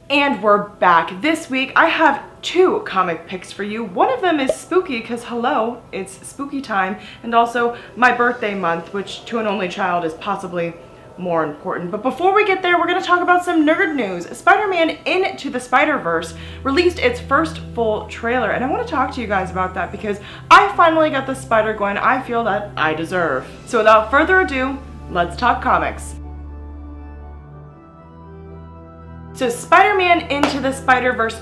And we're back. This week I have two comic picks for you. One of them is spooky because hello, it's spooky time, and also my birthday month, which to an only child is possibly more important. But before we get there, we're going to talk about some nerd news. Spider-Man Into the SpiderVerse released its first full trailer, and I want to talk to you guys about that because I finally got the Spider-Gwen I feel that I deserve. So without further ado, let's talk comics. So Spider-Man Into the SpiderVerse.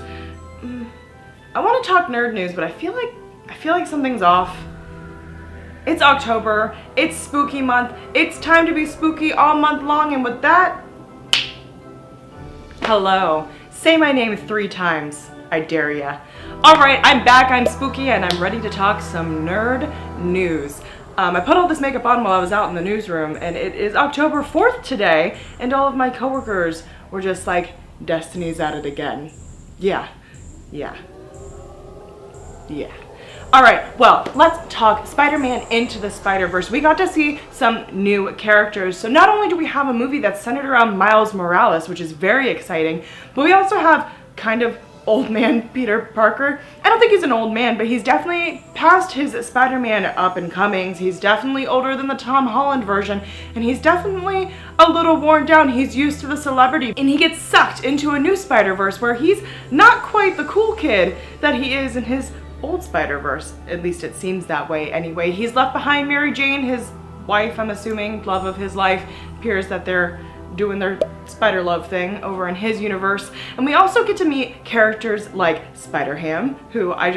I want to talk nerd news, but I feel like something's off. It's October, it's spooky month, it's time to be spooky all month long, and with that, hello. Say my name 3 times, I dare ya. Alright, I'm back, I'm spooky, and I'm ready to talk some nerd news. I put all this makeup on while I was out in the newsroom, and it is October 4th today, and all of my coworkers were just like, Destiny's at it again. Yeah. Alright, well, let's talk Spider-Man Into the SpiderVerse. We got to see some new characters. So not only do we have a movie that's centered around Miles Morales, which is very exciting, but we also have kind of old man Peter Parker. I don't think he's an old man, but he's definitely past his Spider-Man up and comings. He's definitely older than the Tom Holland version, and he's definitely a little worn down. He's used to the celebrity, and he gets sucked into a new Spider-Verse where he's not quite the cool kid that he is in his old Spider-Verse. At least it seems that way anyway. He's left behind Mary Jane, his wife, I'm assuming, love of his life. Appears that they're doing their spider love thing over in his universe. And we also get to meet characters like Spider-Ham, who I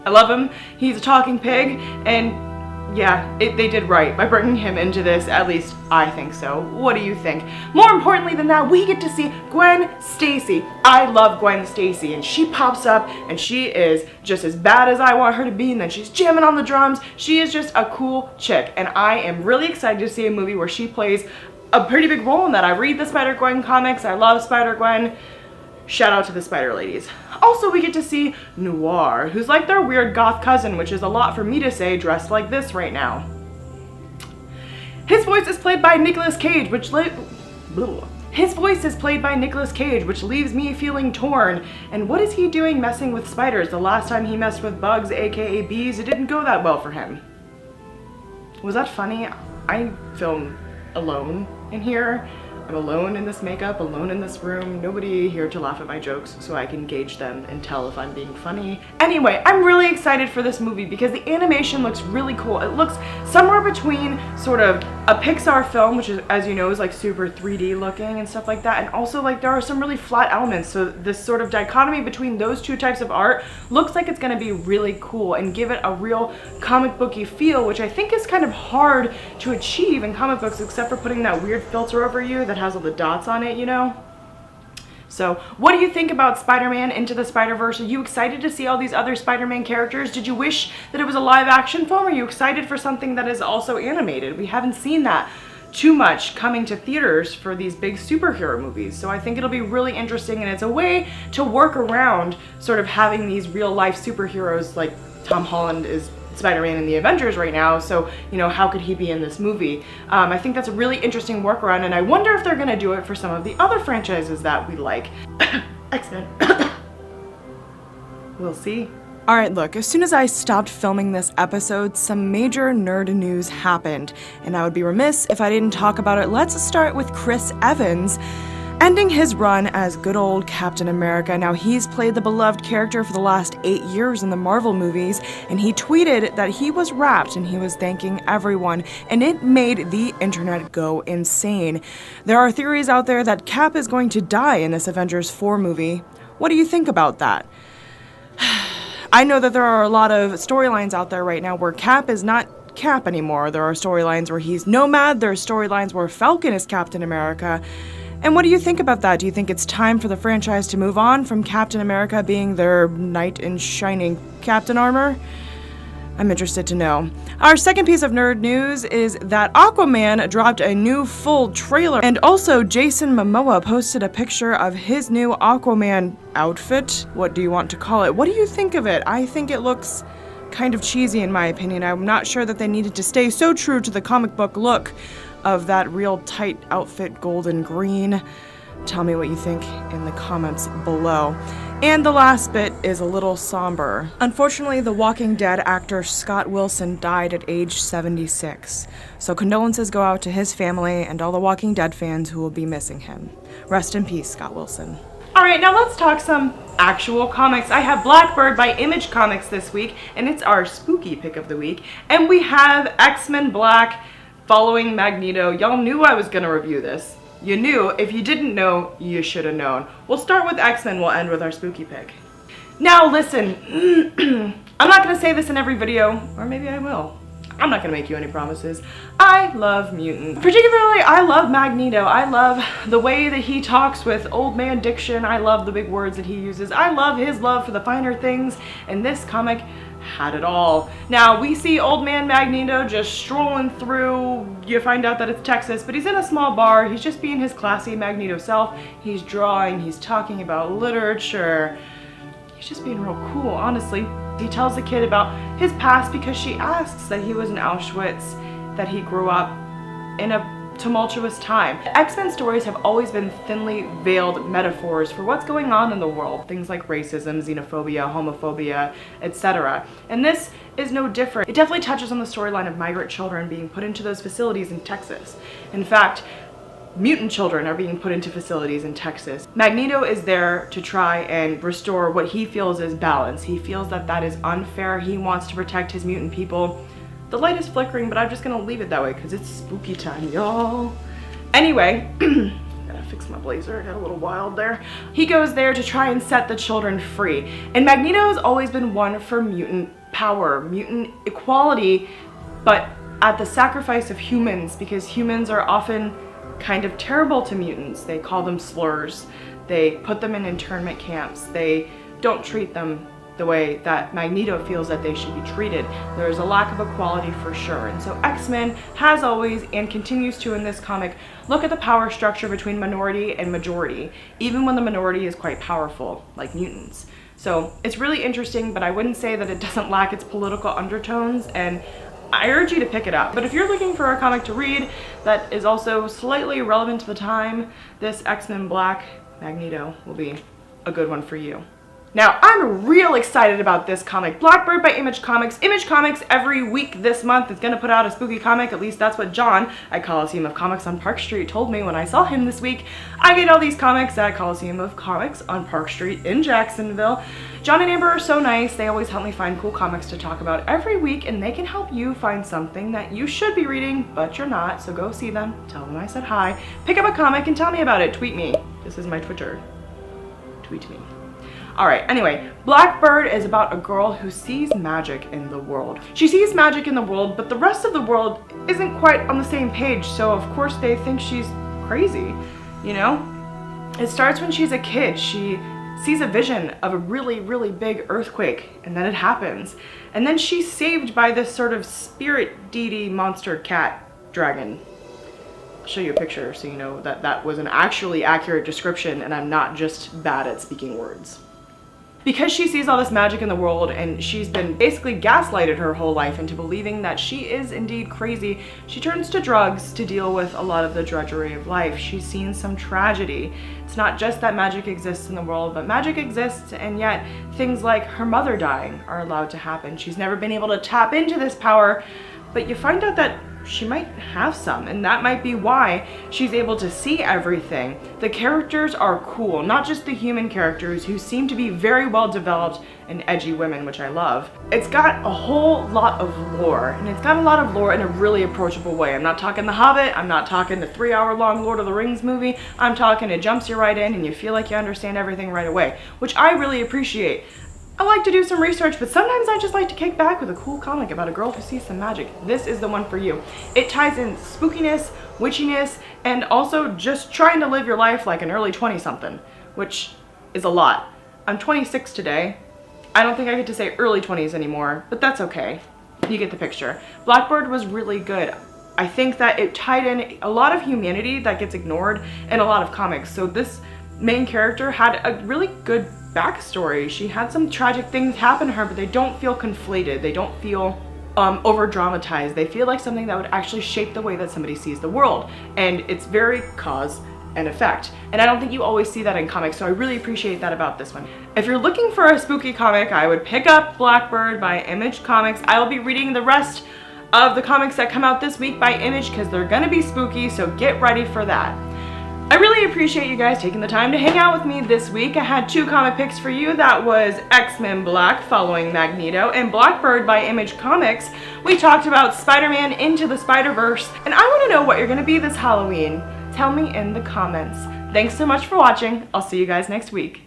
love him. He's a talking pig, and yeah, they did right by bringing him into this, at least I think so. What do you think? More importantly than that, we get to see Gwen Stacy. I love Gwen Stacy, and she pops up, and she is just as bad as I want her to be, and then she's jamming on the drums. She is just a cool chick, and I am really excited to see a movie where she plays a pretty big role in that. I read the Spider-Gwen comics. I love Spider-Gwen. Shout out to the Spider Ladies. Also, we get to see Noir, who's like their weird goth cousin, which is a lot for me to say dressed like this right now. His voice is played by Nicolas Cage, which leaves me feeling torn. And what is he doing messing with spiders? The last time he messed with bugs, aka bees, it didn't go that well for him. Was that funny? I film alone in here. I'm alone in this makeup, alone in this room, nobody here to laugh at my jokes so I can gauge them and tell if I'm being funny. Anyway, I'm really excited for this movie because the animation looks really cool. It looks somewhere between sort of a Pixar film, which is, as you know, is like super 3D looking and stuff like that, and also like there are some really flat elements, so this sort of dichotomy between those two types of art looks like it's going to be really cool and give it a real comic booky feel, which I think is kind of hard to achieve in comic books except for putting that weird filter over you that has all the dots on it, you know? So, what do you think about Spider-Man Into the SpiderVerse? Are you excited to see all these other Spider-Man characters? Did you wish that it was a live-action film? Are you excited for something that is also animated? We haven't seen that too much coming to theaters for these big superhero movies, so I think it'll be really interesting, and it's a way to work around sort of having these real-life superheroes like Tom Holland is Spider-Man in the Avengers right now, so, you know, how could he be in this movie? I think that's a really interesting workaround, and I wonder if they're gonna do it for some of the other franchises that we like. X-Men. We'll see. Alright, look, as soon as I stopped filming this episode, some major nerd news happened, and I would be remiss if I didn't talk about it. Let's start with Chris Evans ending his run as good old Captain America. Now, he's played the beloved character for the last 8 years in the Marvel movies, and he tweeted that he was wrapped and he was thanking everyone, and it made the internet go insane. There are theories out there that Cap is going to die in this Avengers 4 movie. What do you think about that? I know that there are a lot of storylines out there right now where Cap is not Cap anymore. There are storylines where he's Nomad, there are storylines where Falcon is Captain America. And what do you think about that? Do you think it's time for the franchise to move on from Captain America being their knight in shining Captain armor? I'm interested to know. Our second piece of nerd news is that Aquaman dropped a new full trailer, and also Jason Momoa posted a picture of his new Aquaman outfit. What do you want to call it? What do you think of it? I think it looks kind of cheesy in my opinion. I'm not sure that they needed to stay so true to the comic book look of that real tight outfit, golden green. Tell me what you think in the comments below. And the last bit is a little somber. Unfortunately, the Walking Dead actor Scott Wilson died at age 76. So condolences go out to his family and all the Walking Dead fans who will be missing him. Rest in peace, Scott Wilson. Alright, now let's talk some actual comics. I have Blackbird by Image Comics this week, and it's our spooky pick of the week. And we have X-Men Black following Magneto. Y'all knew I was gonna review this. You knew. If you didn't know, you should have known. We'll start with X-Men, we'll end with our spooky pick. Now listen, I'm not gonna say this in every video, or maybe I will. I'm not gonna make you any promises. I love mutants. Particularly, I love Magneto. I love the way that he talks with old man diction. I love the big words that he uses. I love his love for the finer things, and this comic had it all. Now, we see old man Magneto just strolling through. You find out that it's Texas, but he's in a small bar. He's just being his classy Magneto self. He's drawing, he's talking about literature. He's just being real cool, honestly. He tells the kid about his past because she asks that he was in Auschwitz, that he grew up in a tumultuous time. X-Men stories have always been thinly veiled metaphors for what's going on in the world. Things like racism, xenophobia, homophobia, etc. And this is no different. It definitely touches on the storyline of migrant children being put into those facilities in Texas. In fact, mutant children are being put into facilities in Texas. Magneto is there to try and restore what he feels is balance. He feels that that is unfair. He wants to protect his mutant people. The light is flickering, but I'm just gonna leave it that way because it's spooky time, y'all. Anyway, gotta fix my blazer, I got a little wild there. He goes there to try and set the children free. And Magneto has always been one for mutant power, mutant equality, but at the sacrifice of humans, because humans are often kind of terrible to mutants. They call them slurs. They put them in internment camps. They don't treat them the way that Magneto feels that they should be treated. There is a lack of equality for sure. And so X-Men has always, and continues to in this comic, look at the power structure between minority and majority, even when the minority is quite powerful, like mutants. So it's really interesting, but I wouldn't say that it doesn't lack its political undertones, and I urge you to pick it up. But if you're looking for a comic to read that is also slightly relevant to the time, this X-Men Black Magneto will be a good one for you. Now, I'm real excited about this comic, Blackbird by Image Comics. Image Comics every week this month is gonna put out a spooky comic. At least that's what John at Coliseum of Comics on Park Street told me when I saw him this week. I get all these comics at Coliseum of Comics on Park Street in Jacksonville. John and Amber are so nice. They always help me find cool comics to talk about every week, and they can help you find something that you should be reading, but you're not. So go see them, tell them I said hi, pick up a comic and tell me about it. Tweet me. This is my Twitter. Tweet me. Alright, anyway, Blackbird is about a girl who sees magic in the world. She sees magic in the world, but the rest of the world isn't quite on the same page, so of course they think she's crazy, you know? It starts when she's a kid. She sees a vision of a really, really big earthquake, and then it happens. And then she's saved by this sort of spirit deity monster cat dragon. I'll show you a picture so you know that that was an actually accurate description and I'm not just bad at speaking words. Because she sees all this magic in the world and she's been basically gaslighted her whole life into believing that she is indeed crazy, she turns to drugs to deal with a lot of the drudgery of life. She's seen some tragedy. It's not just that magic exists in the world, but magic exists, and yet things like her mother dying are allowed to happen. She's never been able to tap into this power, but you find out that she might have some, and that might be why she's able to see everything. The characters are cool, not just the human characters who seem to be very well developed and edgy women, which I love. It's got a whole lot of lore, and it's got a lot of lore in a really approachable way. I'm not talking The Hobbit, I'm not talking the 3-hour-long Lord of the Rings movie, I'm talking it jumps you right in and you feel like you understand everything right away, which I really appreciate. I like to do some research, but sometimes I just like to kick back with a cool comic about a girl who sees some magic. This is the one for you. It ties in spookiness, witchiness, and also just trying to live your life like an early 20-something, which is a lot. I'm 26 today. I don't think I get to say early 20s anymore, but that's okay. You get the picture. Blackbird was really good. I think that it tied in a lot of humanity that gets ignored in a lot of comics. So this main character had a really good backstory. She had some tragic things happen to her, but they don't feel conflated. They don't feel over dramatized. They feel like something that would actually shape the way that somebody sees the world. And it's very cause an effect. And I don't think you always see that in comics, so I really appreciate that about this one. If you're looking for a spooky comic, I would pick up Blackbird by Image Comics. I will be reading the rest of the comics that come out this week by Image because they're gonna be spooky, so get ready for that. I really appreciate you guys taking the time to hang out with me this week. I had 2 comic picks for you. That was X-Men Black following Magneto and Blackbird by Image Comics. We talked about Spider-Man Into the Spider-Verse, and I want to know what you're going to be this Halloween. Tell me in the comments. Thanks so much for watching. I'll see you guys next week.